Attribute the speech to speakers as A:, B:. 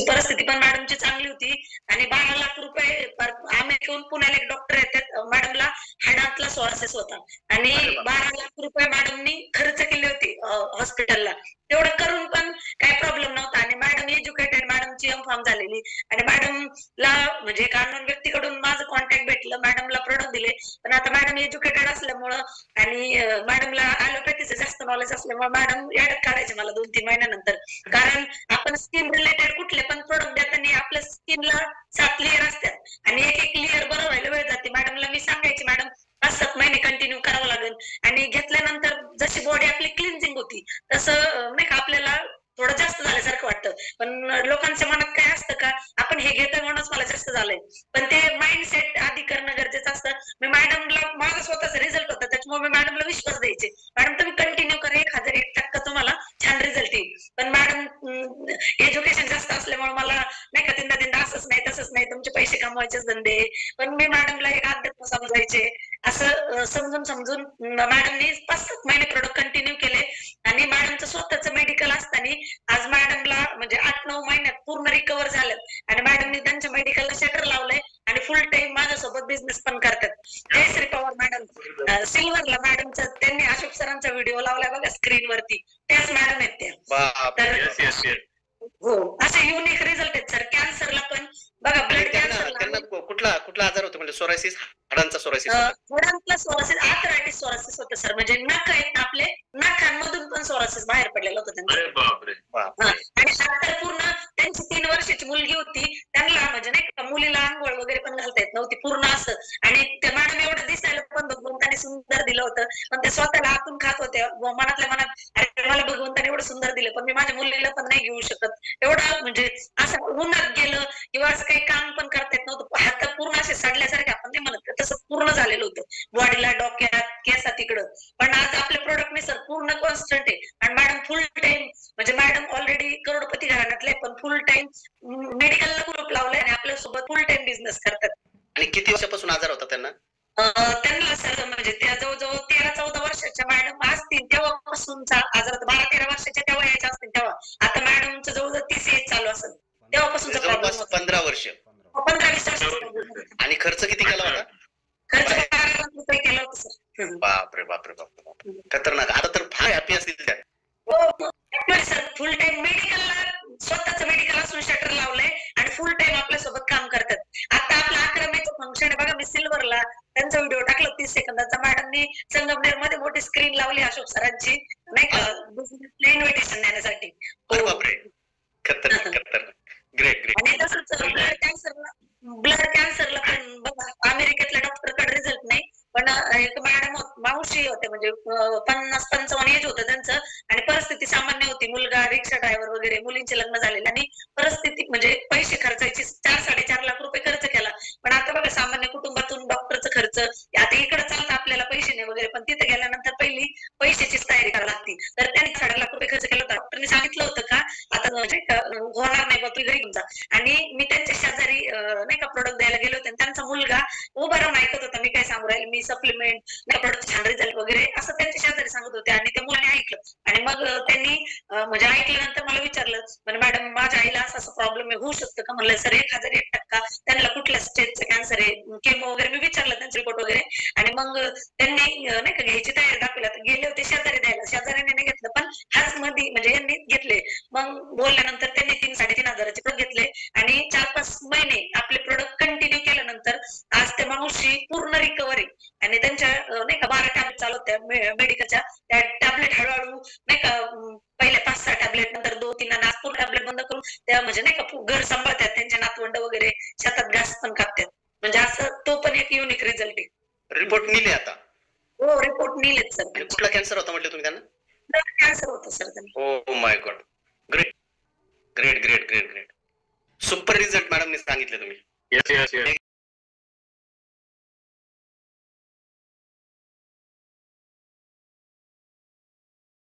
A: परिस्थिती पण मॅडमची चांगली होती आणि 12 लाख रुपये अमेरिकेहून पुण्याला एक डॉक्टर येतात मॅडमला हाडातला सोरासिस होता आणि 12 लाख रुपये मॅडमनी खर्च केले होते हॉस्पिटलला. तेवढं करून पण काही प्रॉब्लेम नव्हता आणि मॅडम एज्युकेटेड, मॅडमची एम.फार्म झालेली आणि मॅडमला म्हणजे एक अननोन व्यक्तीकडून माझं कॉन्टॅक्ट भेटलं, मॅडमला प्रोडक्ट दिले. पण आता मॅडम एज्युकेटेड असल्यामुळं आणि मॅडमला ॲलोपॅथीचं जास्त नॉलेज असल्यामुळे मॅडम याड्यात काढायचे मला 2-3 महिन्यानंतर. कारण आपण स्किन रिलेटेड कुठले पण प्रोडक्ट देताना आपल्या स्किनला 7 लेअर असतात आणि एक लेअर बरं व्हायला वेळ जाते. मॅडमला मी सांगायची मॅडम 5-7 महिने कंटिन्यू करावं लागेल आणि घेतल्यानंतर जशी बॉडी आपली क्लिन्झिंग होती तसं नाही का आपल्याला थोडं जास्त झाल्यासारखं वाटतं. पण लोकांच्या मनात काय असतं का आपण हे घेतोय म्हणूनच मला जास्त झालंय, पण ते माइंडसेट आधी करणं गरजेचं असतं. मी मॅडमला माझा स्वतःचा रिझल्ट होता त्याच्यामुळे मी मॅडमला विश्वास द्यायचे, मॅडम तुम्ही कंटिन्यू करा 1001% तुम्हाला छान रिझल्ट येईल. पण मॅडम एज्युकेशन जास्त असल्यामुळे मला नाही का तीनदा असंच नाही तसंच नाही तुमचे पैसे कमवायचेच धंदे. पण मी मॅडमला एक अध्यात्म समजायचे असं समजून मॅडमनी 5-7 महिने प्रोडक्ट कंटिन्यू केले आणि मॅडमचं स्वतःचं मेडिकल असताना आज मॅडमला म्हणजे 8-9 महिन्यात पूर्ण रिकवर झालं आणि मॅडमनी त्यांच्या मेडिकलला शटर लावलंय आणि फुल टाइम माझ्यासोबत बिझनेस पण करतात. जयश्री पवार मॅडम सिल्वरला मॅडमचा त्यांनी अशोक सरांचा व्हिडिओ लावलाय बघा स्क्रीनवरती, त्याच मॅडम आहेत त्या. तर हो असे युनिक रिझल्ट आहेत सर. कॅन्सरला पण बघा ब्लड कॅन्सरला
B: कुठला आजार होतो म्हणजे सोरायसिस, हाडांचा सोरायसिस,
A: हाडांचा सोरासिस, आर्थरायटिस सोरासिस होतं सर. म्हणजे नख आहेत आपले नखांमधून पण सोरासिस बाहेर पडलेलं होतं त्यांचं. आणि आता पूर्ण त्यांची 3 वर्षाची मुलगी होती, त्यांना म्हणजे नाही का मुलीला आंघोळ वगैरे पण घालता येत नव्हती पूर्ण असं. आणि त्या मॅडम एवढं दिसायला पण भगवंताने सुंदर दिलं होतं, पण ते स्वतःला आतून खात होत्या मनातल्या मनात अरे मला भगवंताने एवढं सुंदर दिलं पण मी माझ्या मुलीला पण नाही घेऊ शकत. एवढं म्हणजे असं उन्हात गेलं किंवा असं काही काम पण करता येत नव्हतं. हात पूर्ण असे सडल्यासारखे आपण नाही म्हणत तसं पूर्ण झालेलं होतं बॉडीला, डोक्यात, केसात तिकडं. पण आज आपले प्रोडक्ट नाही सर पूर्ण कॉन्स्टंट आहे आणि मॅडम फुल टाइम म्हणजे मॅडम ऑलरेडी करोडपती घराण्यातले पण फुल टाइम मेडिकलला ग्रुप लावलाय आणि आपल्या सोबत फुल टाइम बिझनेस करतात.
B: आणि किती वर्षापासून आजार होता त्यांना?
A: त्यांना सर म्हणजे त्या जवळजवळ 13-14 वर्षाच्या मॅडम असतील तेव्हापासूनचा आजार, 12-13 वर्षाच्या तेव्हा यायच्या असतील तेव्हा. आता मॅडमचं जवळजवळ 30 एज चालू असेल तेव्हापासूनचा प्रॉब्लेम होता.
B: 15 वर्ष
A: 15-20 वर्ष.
B: आणि खर्च किती केला होता?
A: खर्च 12 लाख रुपये केला होता सर.
B: बापरे बापरे बापरे, खतरनाक. आता तर फार हॅपी असतील त्या.
A: हो सर, फुल टाइम मेडिकलला स्वतःचं मेडिकल असून शटर लावलंय आणि फुल टाइम आपल्या सोबत काम करतात. आता आपलं 11 मेचं फंक्शन आहे बघा, मी सिल्वरला त्यांचा व्हिडिओ टाकला 30 सेकंदाचा. मॅडमनी संगमनेर मध्ये मोठी स्क्रीन लावली अशोक सरांची नाही का बिझनेसला इन्व्हिटेशन देण्यासाठी.
B: बापरे, खतरनाक खतरनाक, ग्रेट ग्रेट.
A: आणि तसंच ब्लड कॅन्सरला पण बघा अमेरिकेतल्या डॉक्टरकडे रिझल्ट नाही, पण एक मॅडम मावशी होते म्हणजे 50-55 एज होतं त्यांचं आणि परिस्थिती सामान्य होती. मुलगा रिक्षा ड्रायव्हर वगैरे, मुलींचे लग्न झालेले आणि परिस्थिती म्हणजे पैसे खर्चायची 4-4.5 लाख रुपये खर्च केला. पण आता बघा सामान्य कुटुंबातून डॉक्टरचा खर्च आता इकडे चालतं आपल्याला पैसे नाही वगैरे, पण तिथे गेल्यानंतर पहिली पैशाचीच तयारी करावी लागती. तर त्यांनी 7.5 लाख रुपये खर्च केला होता. डॉक्टरने सांगितलं होतं का आता होणार नाही बा तू घरी घेऊन जा. आणि मी त्यांच्या शेजारी नाही का प्रोडक्ट द्यायला गेले होते, त्यांचा मुलगा उभा राहून ऐकत होता मी काय सांगू राहिले, मी सप्लिमेंट नाही प्रोडक्ट छान रिझल्ट वगैरे असं त्यांच्या शेजारी सांगत होते. आणि त्या मुलाने ऐकलं आणि मग त्यांनी म्हणजे ऐकल्यानंतर मला विचारलं म्हणजे मॅडम माझ्या आईला असा असा प्रॉब्लेम होऊ शकतं का? म्हणलं सर 1001% त्यांना कुठल्या स्टेजचं कॅन्सर आहे, केमो वगैरे मी विचारलं त्यांचे रिपोर्ट वगैरे. आणि मग त्यांनी नाही का घ्यायची तयारी दाखवली. तर गेले होते शेजारी द्यायला, शेजाऱ्याने नाही घेतलं पण हाच मध्ये म्हणजे यांनी घेतले. मग बोलल्यानंतर त्यांनी 3-3.5 हजाराचे प्रोडक्ट घेतले आणि 4-5 महिने आपले प्रोडक्ट कंटिन्यू केल्यानंतर आज ते मावशी पूर्ण रिकव्हरी आणि त्यांच्या नाही का 12 टॅबलेट चालू होत्या मेडिकलच्या. त्या टॅबलेट हळूहळू नाही का पहिले 5-6 टॅबलेट नंतर 2-3 आणि आज पूर्ण टॅबलेट बंद करून त्या म्हणजे नाही का घर सांभाळतात, त्यांच्या नातवंड वगैरे शेतात घास पण कापतात. म्हणजे असं तो पण एक युनिक रिझल्ट आहे.
B: रिपोर्ट निले आता?
A: हो रिपोर्ट निलेत सर.
B: कुठला कॅन्सर होता म्हटलं तुम्ही त्यांना?
A: कॅन्सर होतं सर त्यांना.
B: Oh my God, great great great great great, super result मॅडमने सांगितले तुम्ही.